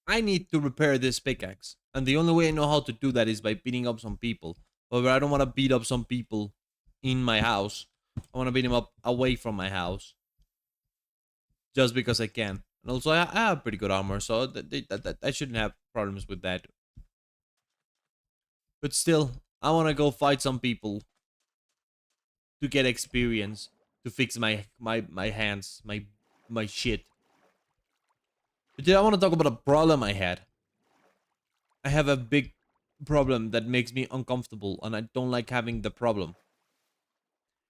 I need to repair this pickaxe. And the only way I know how to do that is by beating up some people. However, I don't want to beat up some people in my house. I want to beat them up away from my house. Just because I can. And also, I have pretty good armor, so I shouldn't have problems with that. But still, I want to go fight some people to get experience, to fix my hands, my shit. But I want to talk about a problem I had. I have a big problem that makes me uncomfortable, and I don't like having the problem.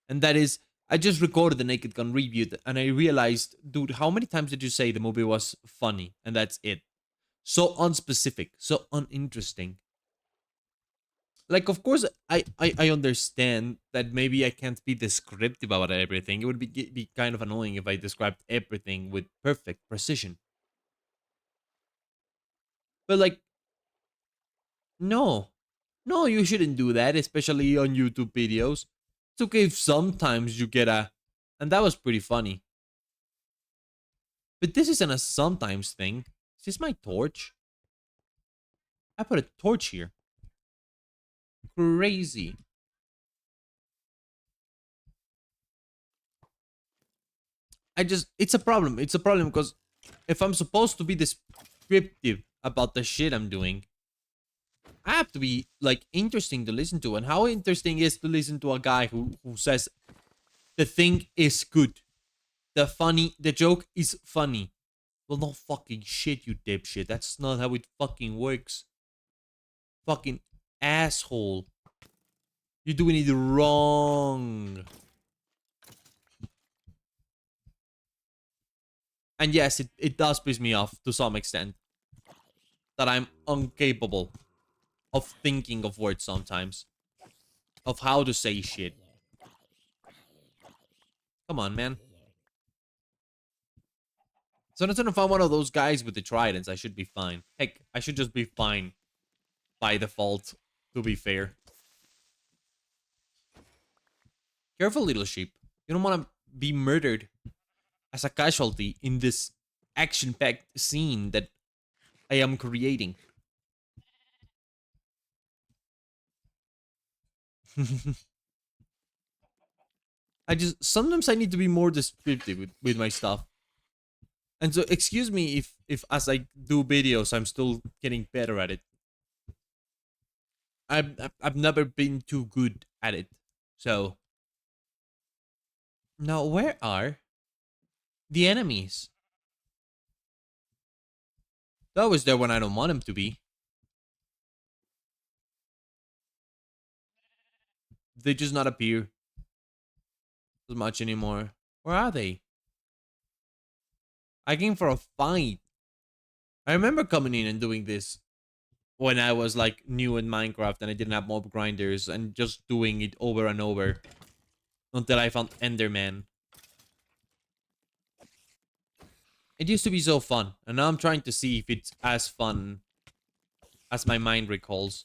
And that is, I just recorded the Naked Gun review, and I realized, dude, how many times did you say the movie was funny, and that's it? So unspecific, so uninteresting. Like, of course, I understand that maybe I can't be descriptive about everything. It would be kind of annoying if I described everything with perfect precision. But like, no, no, you shouldn't do that, especially on YouTube videos. It's okay if sometimes you get a, and that was pretty funny. But this isn't a sometimes thing. Is this my torch? I put a torch here. Crazy. It's a problem. It's a problem because if I'm supposed to be descriptive about the shit I'm doing, I have to be like interesting to listen to. And how interesting is to listen to a guy who says the thing is good, the joke is funny. Well, no fucking shit, you dipshit. That's not how it fucking works. Fucking asshole. You're doing it wrong. And yes, it does piss me off to some extent that I'm incapable of thinking of words sometimes, of how to say shit. Come on, man. So if I'm one of those guys with the tridents, I should be fine. Heck, I should just be fine by default, to be fair. Careful, little sheep. You don't want to be murdered as a casualty in this action-packed scene that I am creating. Sometimes I need to be more descriptive with my stuff. And so excuse me if as I do videos I'm still getting better at it. I've never been too good at it. So now where are the enemies? They're always there when I don't want them to be. They just not appear as much anymore. Where are they? I came for a fight. I remember coming in and doing this when I was like new in Minecraft and I didn't have mob grinders and just doing it over and over until I found Enderman. It used to be so fun, and now I'm trying to see if it's as fun as my mind recalls.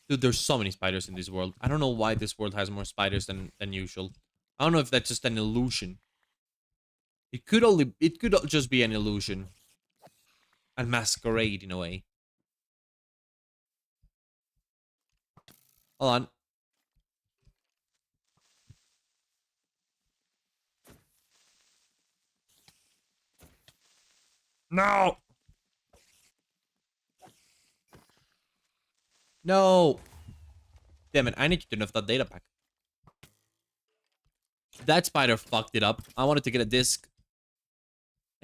Dude, there's so many spiders in this world. I don't know why this world has more spiders than usual. I don't know if that's just an illusion. It could just be an illusion. A masquerade in a way. Hold on. No! No! Damn it, I need to turn off that data pack. That spider fucked it up. I wanted to get a disc.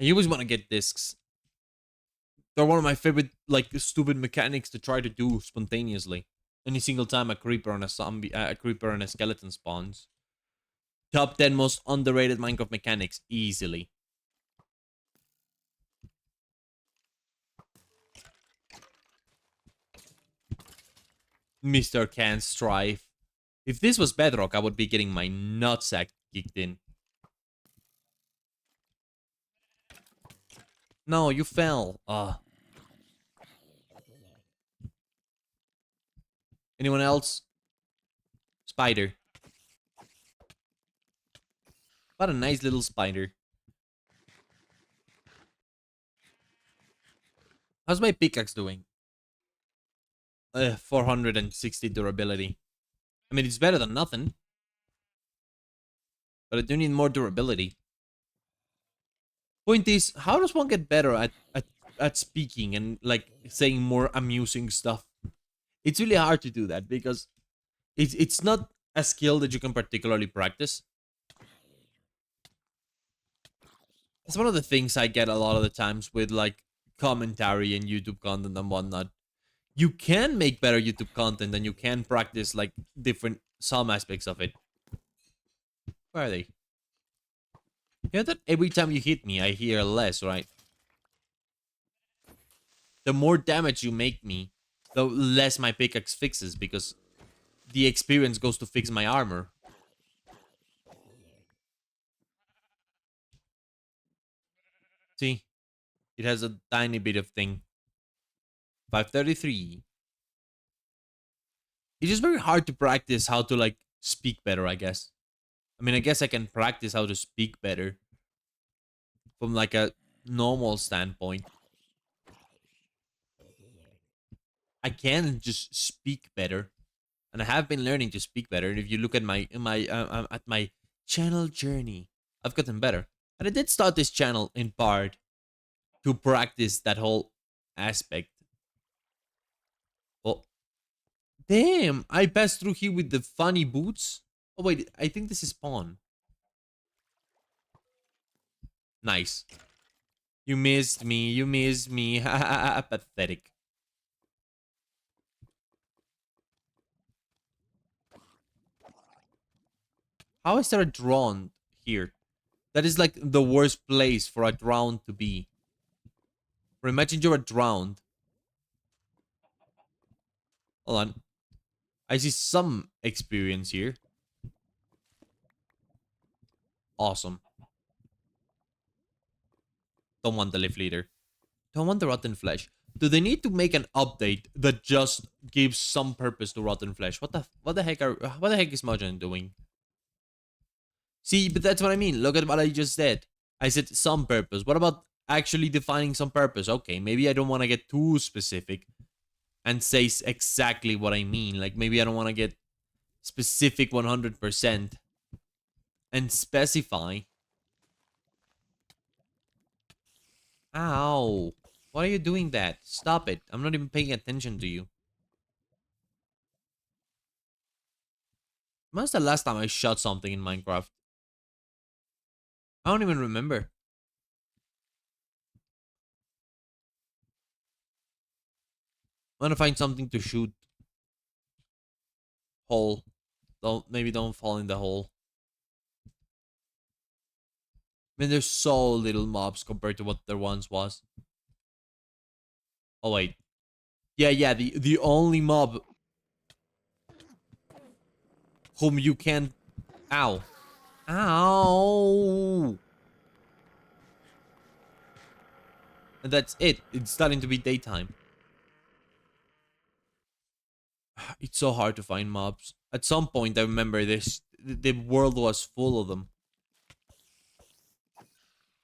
I always want to get discs. They're one of my favorite, like, stupid mechanics to try to do spontaneously. Any single time a creeper and a creeper and a skeleton spawns. Top 10 most underrated Minecraft mechanics, easily. Mr. Can Strife. If this was Bedrock, I would be getting my nutsack kicked in. No, you fell. Anyone else? Spider. What a nice little spider. How's my pickaxe doing? 460 durability. I mean, it's better than nothing, but I do need more durability. Point is, how does one get better at speaking and like saying more amusing stuff? It's really hard to do that because it's not a skill that you can particularly practice. It's one of the things I get a lot of the times with like commentary and YouTube content and whatnot. You can make better YouTube content and you can practice like different some aspects of it. Where are they? You know that every time you hit me, I hear less, right? The more damage you make me, the less my pickaxe fixes because the experience goes to fix my armor. See, it has a tiny bit of thing. 533. It's just very hard to practice how to like speak better, I guess. I mean, I guess I can practice how to speak better from like a normal standpoint. I can just speak better, and I have been learning to speak better. And if you look at my channel journey, I've gotten better. And I did start this channel in part to practice that whole aspect. Oh, damn! I passed through here with the funny boots. Oh wait, I think this is spawn. Nice. You missed me. You missed me. Pathetic. How is there a drone here? That is like the worst place for a drone to be. Or imagine you're a drowned. Hold on. I see some experience here. Awesome. Don't want the lift leader. Don't want the rotten flesh. Do they need to make an update that just gives some purpose to rotten flesh? What the heck is Mojang doing? See, but that's what I mean. Look at what I just said. I said some purpose. What about actually defining some purpose? Okay, maybe I don't want to get too specific and say exactly what I mean. Like maybe I don't want to get specific 100% and specify. Ow. Why are you doing that? Stop it. I'm not even paying attention to you. When was the last time I shot something in Minecraft? I don't even remember. I want to find something to shoot. Hole. Maybe don't fall in the hole. I mean, there's so little mobs compared to what there once was. Oh wait. Yeah. The only mob whom you can. Ow. Ow. And that's it. It's starting to be daytime. It's so hard to find mobs. At some point, I remember this. The world was full of them.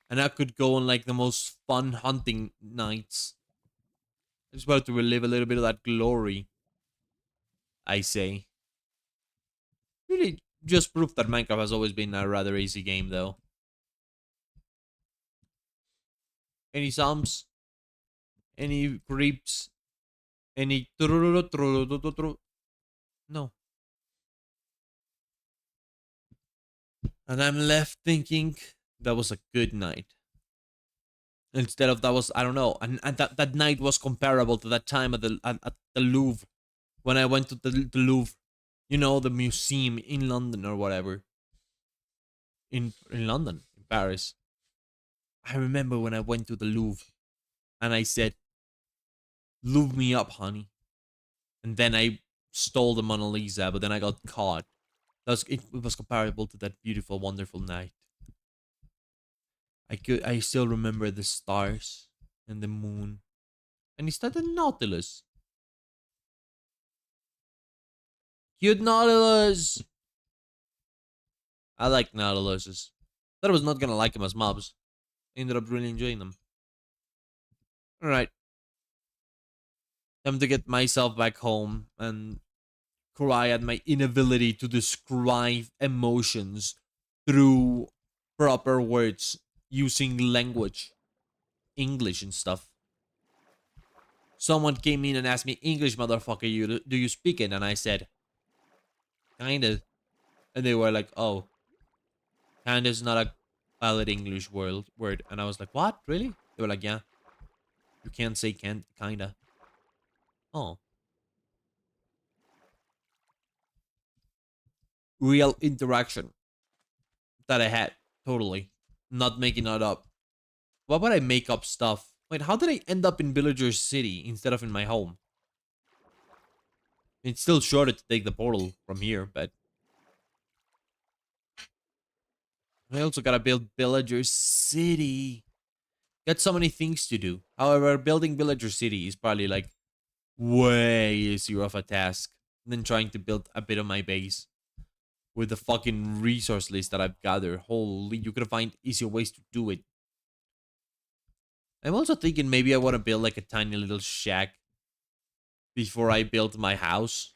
And I could go on like the most fun hunting nights. I just wanted to relive a little bit of that glory, I say. Really just proof that Minecraft has always been a rather easy game, though. Any zombies? Any creeps? Any... No. And I'm left thinking that was a good night. Instead of that was, I don't know, and that night was comparable to that time at the Louvre. When I went to the Louvre. You know, the museum in London or whatever. In London, in Paris. I remember when I went to the Louvre and I said, Louvre me up, honey. And then I stole the Mona Lisa, but then I got caught. It was comparable to that beautiful, wonderful night. I still remember the stars and the moon. And is that a Nautilus? Cute Nautilus! I like Nautiluses. Thought I was not gonna like them as mobs. Ended up really enjoying them. Alright. Time to get myself back home and cry at my inability to describe emotions through proper words using language, English and stuff. Someone came in and asked me, English, motherfucker, do you speak it? And I said, kind of. And they were like, oh, kind is not a valid English word. And I was like, what? Really? They were like, yeah, you can't say can't, kinda. Oh, real interaction that I had. Totally. Not making it up. Why would I make up stuff? Wait, how did I end up in Villager City instead of in my home? It's still shorter to take the portal from here, but I also gotta build Villager City. Got so many things to do. However, building Villager City is probably like way easier of a task than trying to build a bit of my base with the fucking resource list that I've gathered. Holy, you could find easier ways to do it. I'm also thinking maybe I want to build like a tiny little shack before I build my house.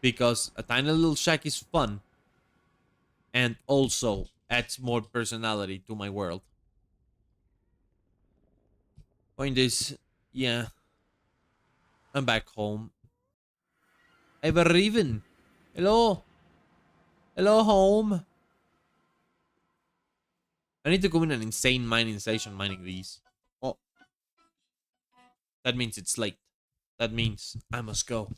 Because a tiny little shack is fun and also adds more personality to my world. Point is, yeah, I'm back home. I've arriven. Hello. Hello, home. I need to go in an insane mining station mining these. Oh, that means it's late. That means I must go.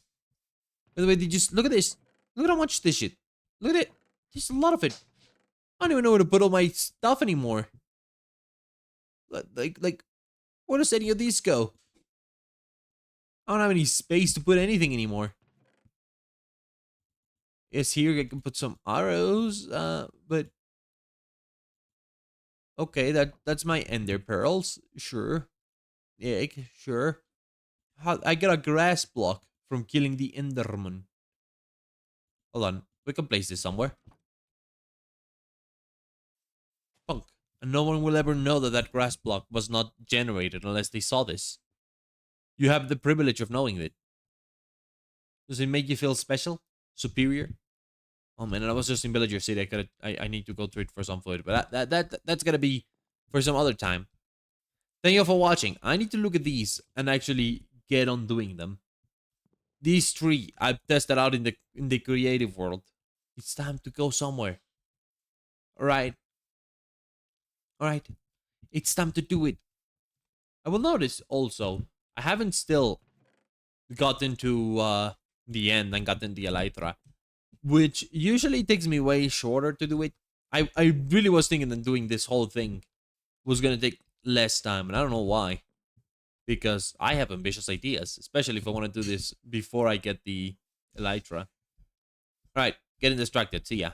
By the way, did you look at this? Look at how much this shit. Look at it. There's a lot of it. I don't even know where to put all my stuff anymore. Like, where does any of these go? I don't have any space to put anything anymore. Yes, here I can put some arrows, but okay, that's my ender pearls. Sure. Egg, sure. I got a grass block from killing the enderman. Hold on, we can place this somewhere. Punk. And no one will ever know that that grass block was not generated unless they saw this. You have the privilege of knowing it. Does it make you feel special? Superior? Oh man, and I was just in Villager City. I need to go to it for some food, but that's gonna be for some other time. Thank you for watching. I need to look at these and actually get on doing them. These three I've tested out in the creative world. It's time to go somewhere. Alright. Alright. It's time to do it. I will notice also, I haven't still gotten to the end and gotten the Elytra, which usually takes me way shorter to do it. I really was thinking that doing this whole thing was gonna take less time, and I don't know why. Because I have ambitious ideas, especially if I want to do this before I get the Elytra. Alright, getting distracted. See ya.